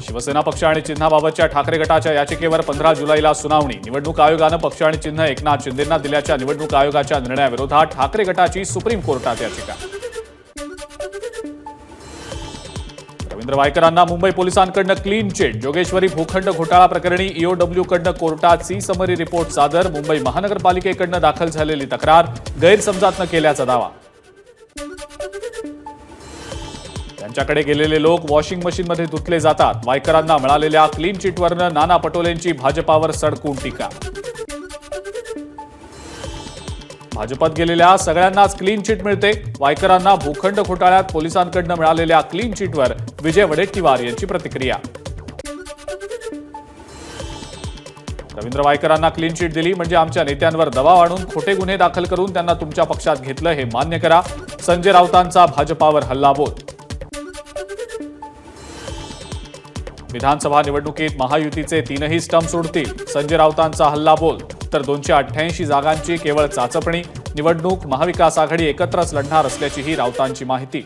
शिवसेना पक्ष आणि चिन्हाबाबतच्या ठाकरे गटाच्या याचिकेवर 15 जुलैला सुनावणी। निवडणूक आयोगानं पक्ष आणि चिन्ह एकनाथ शिंदेंना दिल्याच्या निवडणूक आयोगाच्या निर्णयाविरोधात ठाकरे गटाची सुप्रीम कोर्टात याचिका। रवींद्र वायकरांना मुंबई पोलिसांकडून क्लीन चिट। जोगेश्वरी भूखंड घोटाळा प्रकरणी ईओडब्ल्यूकडून कोर्टात सी समरी रिपोर्ट सादर। मुंबई महानगरपालिकेकडून दाखल झालेली तक्रार गैरसमजात न केल्याचा दावा। त्यांच्याकडे गेलेले लोक वॉशिंग मशीनमध्ये धुतले जातात। वायकरांना मिळालेल्या क्लीन चिटवरनं नाना पटोलेंची भाजपावर सडकून टीका। भाजपात गेलेल्या सगळ्यांनाच क्लीन चिट मिळते। वायकरांना भूखंड घोटाळ्यात पोलिसांकडून मिळालेल्या क्लीन चिटवर विजय वडेट्टीवार यांची प्रतिक्रिया। रवींद्र वायकरांना क्लीन चिट दिली म्हणजे आमच्या नेत्यांवर दबाव आणून खोटे गुन्हे दाखल करून त्यांना तुमच्या पक्षात घेतलं हे मान्य करा। संजय राऊतांचा भाजपावर हल्लाबोल। विधानसभा निवडणुकीत महायुतीचे 3ही स्टंप सोडतील। संजय राऊतांचा हल्लाबोल। तर 288 जागांची केवळ चाचपणी। निवडणूक महाविकास आघाडी एकत्रच लढणार असल्याचीही राऊतांची माहिती।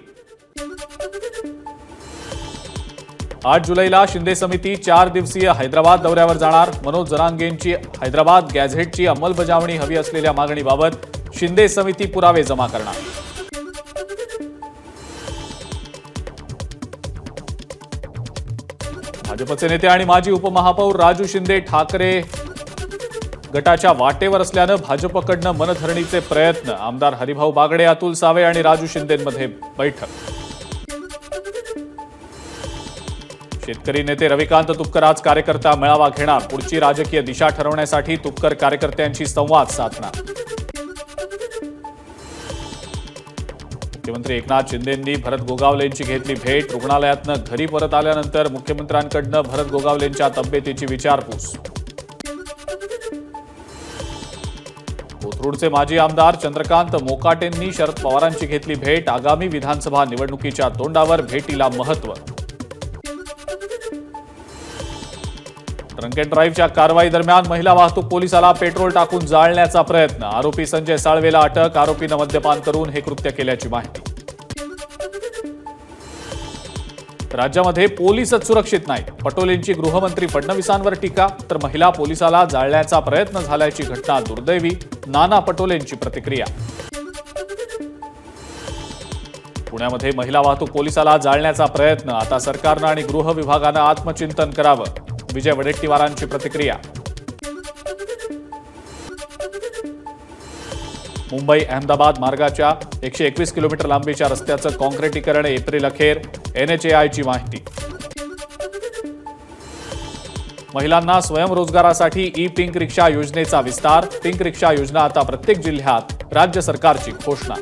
8 जुलैला शिंदे समिती 4 दिवसीय हैदराबाद दौऱ्यावर जाणार। मनोज जरांगेंची हैदराबाद गॅझेटची अंमलबजावणी हवी असलेल्या मागणीबाबत शिंदे समिती पुरावे जमा करणार। भाजपचे नेते आणि माजी उपमहापौर राजू शिंदे ठाकरे गटाच्या वाटेवर असल्यानं भाजपकडून मनधरणीचे प्रयत्न। आमदार हरिभाऊ बागडे, अतुल सावे आणि राजू शिंदेंमध्ये बैठक। शेतकरी नेते रविकांत तुपकर आज कार्यकर्ता मेळावा घेणार। पुढची राजकीय दिशा ठरवण्यासाठी तुपकर कार्यकर्त्यांशी संवाद साधणार। मुख्यमंत्री एकनाथ शिंदेंनी भरत गोगावलेंची घेतली भेट। रुग्णालयातनं घरी परत आल्यानंतर मुख्यमंत्र्यांकडून भरत गोगावलेंच्या तब्येतीची विचारपूस। कोथरूडचे माजी आमदार चंद्रकांत मोकाटेंनी शरद पवारांची घेतली भेट। आगामी विधानसभा निवडणुकीच्या तोंडावर भेटीला महत्त्व। ड्रंक अँड ड्राईव्हच्या कारवाई दरम्यान महिला वाहतूक पोलिसाला पेट्रोल टाकून जाळण्याचा प्रयत्न। आरोपी संजय साळवेला अटक। आरोपीनं मद्यपान करून हे कृत्य केल्याची माहिती। राज्यामध्ये पोलीसच सुरक्षित नाहीत। पटोलेंची गृहमंत्री फडणवीसांवर टीका। तर महिला पोलिसाला जाळण्याचा प्रयत्न झाल्याची घटना दुर्दैवी। नाना पटोलेंची प्रतिक्रिया। पुण्यामध्ये महिला वाहतूक पोलिसाला जाळण्याचा प्रयत्न। आता सरकारनं आणि गृह विभागानं आत्मचिंतन करावं। विजय वडेट्टीवारांची प्रतिक्रिया। मुंबई अहमदाबाद मार्गाच्या 121 किलोमीटर लांबीच्या रस्त्याचं काँक्रिटीकरण एप्रिल अखेर। NHAIची माहिती। महिलांना स्वयंरोजगारासाठी ई पिंक रिक्षा योजनेचा विस्तार। पिंक रिक्षा योजना आता प्रत्येक जिल्ह्यात। राज्य सरकारची घोषणा।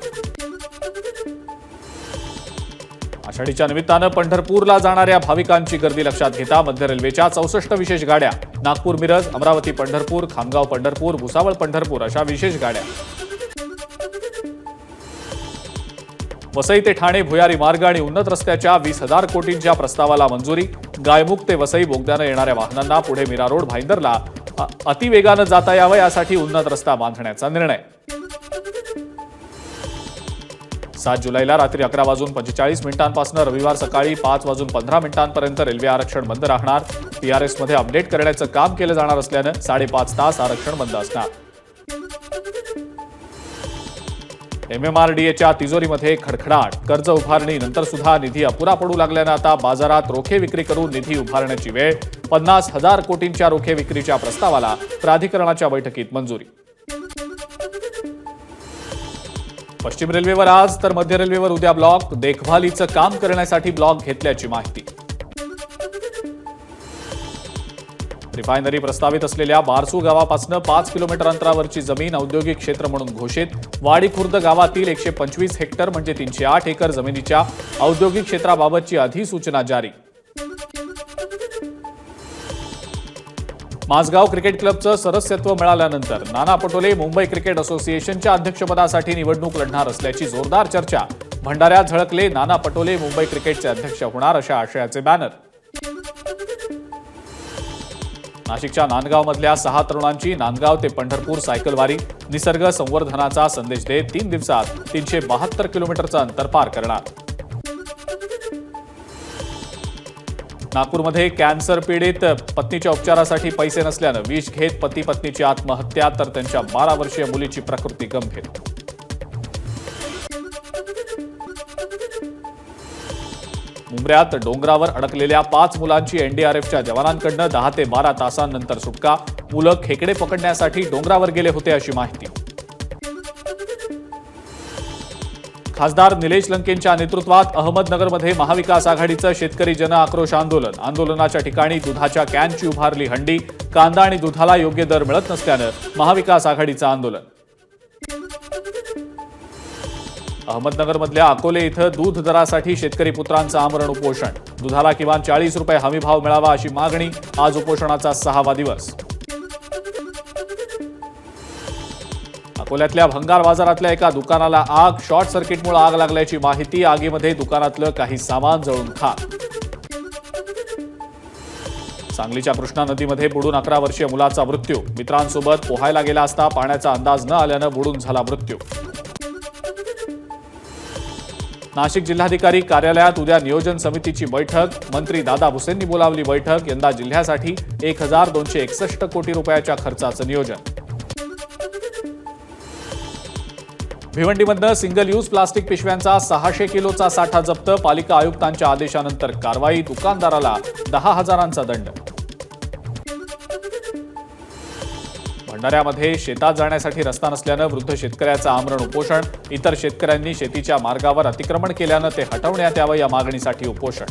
आषाढीच्या निमित्तानं पंढरपूरला जाणाऱ्या भाविकांची गर्दी लक्षात घेता मध्य रेल्वेच्या 64 विशेष गाड्या। नागपूर मिरज, अमरावती पंढरपूर, खामगाव पंढरपूर, भुसावळ पंढरपूर अशा विशेष गाड्या। वसई ते ठाणे भुयारी मार्ग आणि उन्नत रस्त्याच्या 20,000 कोटींच्या प्रस्तावाला मंजुरी। गायमुख ते वसई बोगद्यानं येणाऱ्या वाहनांना पुढे मीरा रोड भाईंदरला अतिवेगानं जाता यावं यासाठी उन्नत रस्ता बांधण्याचा निर्णय। 7 जुलैला रात्री 11:45 पासून रविवार सकाळी 5:15 रेल्वे आरक्षण बंद राहणार। PRS मध्ये अपडेट करण्याचं काम केलं जाणार असल्यानं 5.5 तास आरक्षण बंद असणार। MMRDAच्या तिजोरीमध्ये खडखडाट। कर्ज उभारणी नंतर सुद्धा निधी अपुरा पडू लागल्यानं आता बाजारात रोखे विक्री करून निधी उभारण्याची वेळ। 50,000 कोटींच्या रोखे विक्रीच्या प्रस्तावाला प्राधिकरणाच्या बैठकीत मंजुरी। पश्चिम रेल्वेवर आज तर मध्य रेल्वेवर उद्या ब्लॉक। देखभालीचं काम करण्यासाठी ब्लॉक घेतल्याची माहिती। रिफायनरी प्रस्तावित असलेल्या बारसू गावापासून 5 किलोमीटर अंतरावरची जमीन औद्योगिक क्षेत्र म्हणून घोषित। वाडी खुर्द गावातील 125 हेक्टर म्हणजे 308 एकर जमिनीच्या औद्योगिक क्षेत्राबाबतची अधिसूचना जारी। माझगाव क्रिकेट क्लबचं सदस्यत्व मिळाल्यानंतर नाना पटोले मुंबई क्रिकेट असोसिएशनच्या अध्यक्षपदासाठी निवडणूक लढणार असल्याची जोरदार चर्चा। भंडाऱ्यात झळकले नाना पटोले मुंबई क्रिकेटचे अध्यक्ष होणार अशा आशयाचे बॅनर। नाशिकच्या नांदगावमधल्या 6 तरुणांची नांदगाव ते पंढरपूर सायकल वारी। निसर्ग संवर्धनाचा संदेश देत 3 दिवसात 372 किलोमीटरचं अंतर पार करणार। नागपूरमध्ये कॅन्सर पीडित पत्नीच्या उपचारासाठी पैसे नसल्यानं विष घेत पती पत्नीची आत्महत्या, तर त्यांच्या 12 वर्षीय मुलीची प्रकृती गंभीर. मुंबऱ्यात डोंगरावर अडकलेल्या 5 मुलांची एनडीआरएफच्या जवानांकडून 10 ते 12 तासांनंतर सुटका. मुलं खेकडे पकडण्यासाठी डोंगरावर गेले होते अशी माहिती. खासदार निलेश लंकेंच्या नेतृत्वात अहमदनगरमध्ये महाविकास आघाडीचं शेतकरी जन आक्रोश आंदोलन. आंदोलनाच्या ठिकाणी दुधाच्या कॅनची उभारली हंडी. कांदा आणि दुधाला योग्य दर मिळत नसल्यानं महाविकास आघाडीचं आंदोलन. अहमदनगरमधल्या अकोले इथं दूध दरासाठी शेतकरी पुत्रांचं आमरण उपोषण. दुधाला किमान 40 रुपये हमीभाव मिळावा अशी मागणी. आज उपोषणाचा 6वा दिवस. अकोल्यातल्या भंगार बाजारातल्या एका दुकानाला आग. शॉर्ट सर्किटमुळे आग लागल्याची माहिती. आगीमध्ये दुकानातलं काही सामान जळून खाक. सांगलीच्या कृष्णा नदीमध्ये बुडून 11 वर्षीय मुलाचा मृत्यू. मित्रांसोबत पोहायला गेला असता पाण्याचा अंदाज न आल्यानं बुडून झाला मृत्यू. नाशिक जिल्हाधिकारी कार्यालयात उद्या नियोजन समितीची बैठक. मंत्री दादा भुसेंनी बोलावली बैठक. यंदा जिल्ह्यासाठी 1261 कोटी रुपयाच्या खर्चाचं नियोजन. भिवंडीमधनं सिंगल यूज प्लास्टिक पिशव्यांचा 600 किलोचा साठा जप्त. पालिका आयुक्तांच्या आदेशानंतर कारवाई. दुकानदाराला 10,000चा दंड. भंडाऱ्यामध्ये शेतात जाण्यासाठी रस्ता नसल्यानं वृद्ध शेतकऱ्याचं आमरण उपोषण. इतर शेतकऱ्यांनी शेतीच्या मार्गावर अतिक्रमण केल्यानं ते हटवण्यात यावं या मागणीसाठी उपोषण.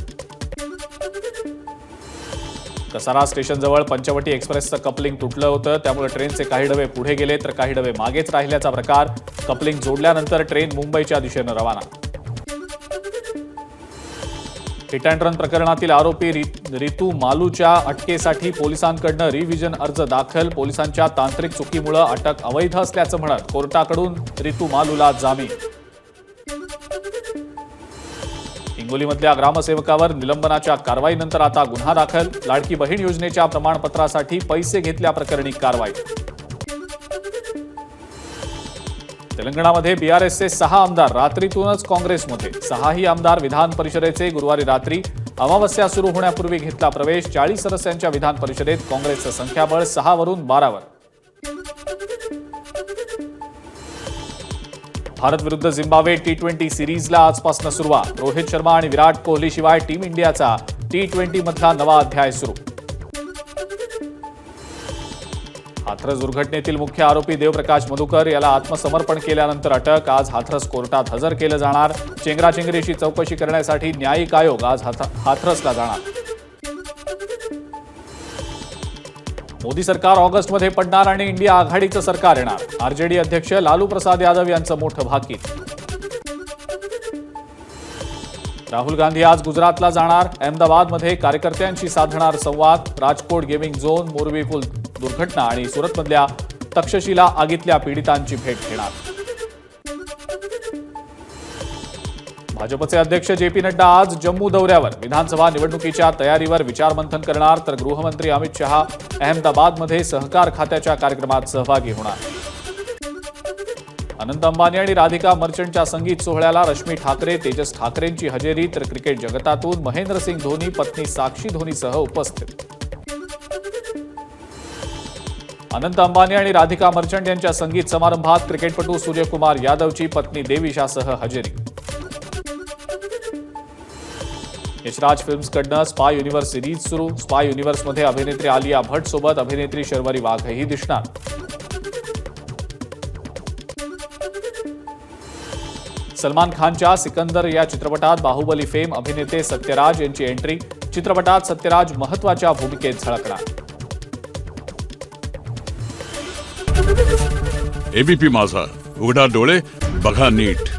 कसारा स्टेशनजवळ पंचवटी एक्सप्रेसचं कपलिंग तुटलं होतं. त्यामुळे ट्रेनचे काही डबे पुढे गेले तर काही डबे मागेच राहिल्याचा प्रकार. कपलिंग जोडल्यानंतर ट्रेन मुंबईच्या दिशेनं रवाना. हिट अँड रन प्रकरणातील आरोपी रितू मालूच्या अटकेसाठी पोलिसांकडून रिव्हिजन अर्ज दाखल. पोलिसांच्या तांत्रिक चुकीमुळे अटक अवैध असल्याचं म्हणत कोर्टाकडून रितू मालूला जामीन. हिंगोलीमधल्या ग्रामसेवकावर निलंबनाच्या कारवाईनंतर आता गुन्हा दाखल. लाडकी बहीण योजनेच्या प्रमाणपत्रासाठी पैसे घेतल्याप्रकरणी कारवाई. तेलंगणामध्ये बीआरएसचे 6 आमदार रात्रीतूनच काँग्रेसमध्ये. 6ही आमदार विधान परिषदेचे गुरुवारी रात्री अमावस्या सुरू होण्यापूर्वी घेतला प्रवेश. 40 सदस्यांच्या विधान परिषदेत काँग्रेसचं संख्याबळ 6 वरून 12 वर. भारत विरुद्ध झिम्बाब्वे T20 सिरीजला आजपासून सुरुवात. रोहित शर्मा आणि विराट कोहली शिवाय टीम इंडियाचा T20 मधला नवा अध्याय सुरू. हाथरस दुर्घटनेतील मुख्य आरोपी देवप्रकाश मधुकर याला आत्मसमर्पण केल्यानंतर अटक. आज हाथरस कोर्टात हजर केलं जाणार. चेंगराचेंगरीची चौकशी करण्यासाठी न्यायिक आयोग आज हाथरसला जाणार. मोदी सरकार ऑगस्टमध्ये पडणार आणि इंडिया आघाडीचं सरकार येणार. आरजेडी अध्यक्ष लालू प्रसाद यादव यांचं मोठं भाकीत. राहुल गांधी आज गुजरातला जाणार. अहमदाबादमध्ये कार्यकर्त्यांशी साधणार संवाद. राजकोट गेमिंग झोन, मोरबी पूल दुर्घटना आणि सुरतमधल्या तक्षशिला आगीतल्या पीडितांची भेट घेणार. भाजपचे अध्यक्ष JP नड्डा आज जम्मू दौऱ्यावर. विधानसभा निवडणुकीच्या तयारीवर विचारमंथन करणार. तर गृहमंत्री अमित शहा अहमदाबादमध्ये सहकार खात्याच्या कार्यक्रमात सहभागी होणार. अनंत अंबानी आणि राधिका मर्चंटच्या संगीत सोहळ्याला रश्मी ठाकरे, तेजस ठाकरेंची हजेरी. तर क्रिकेट जगतातून महेंद्रसिंग धोनी पत्नी साक्षी धोनीसह उपस्थित. अनंत अंबानी आणि राधिका मर्चंट यांच्या संगीत समारंभात क्रिकेटपटू सूर्यकुमार यादवची पत्नी देविशासह हजेरी. यशराज फिल्म्सकडनं स्पाय युनिव्हर्स सिरीज सुरू. स्पाय युनिव्हर्समध्ये अभिनेत्री आलिया भट्ट सोबत अभिनेत्री शर्वरी वाघही दिसणार. सलमान खानच्या सिकंदर या चित्रपटात बाहुबली फेम अभिनेते सत्यराज यांची एंट्री. चित्रपटात सत्यराज महत्त्वाच्या भूमिकेत झळकणार. एबीपी माझा, उघडा डोळे बघा नीट.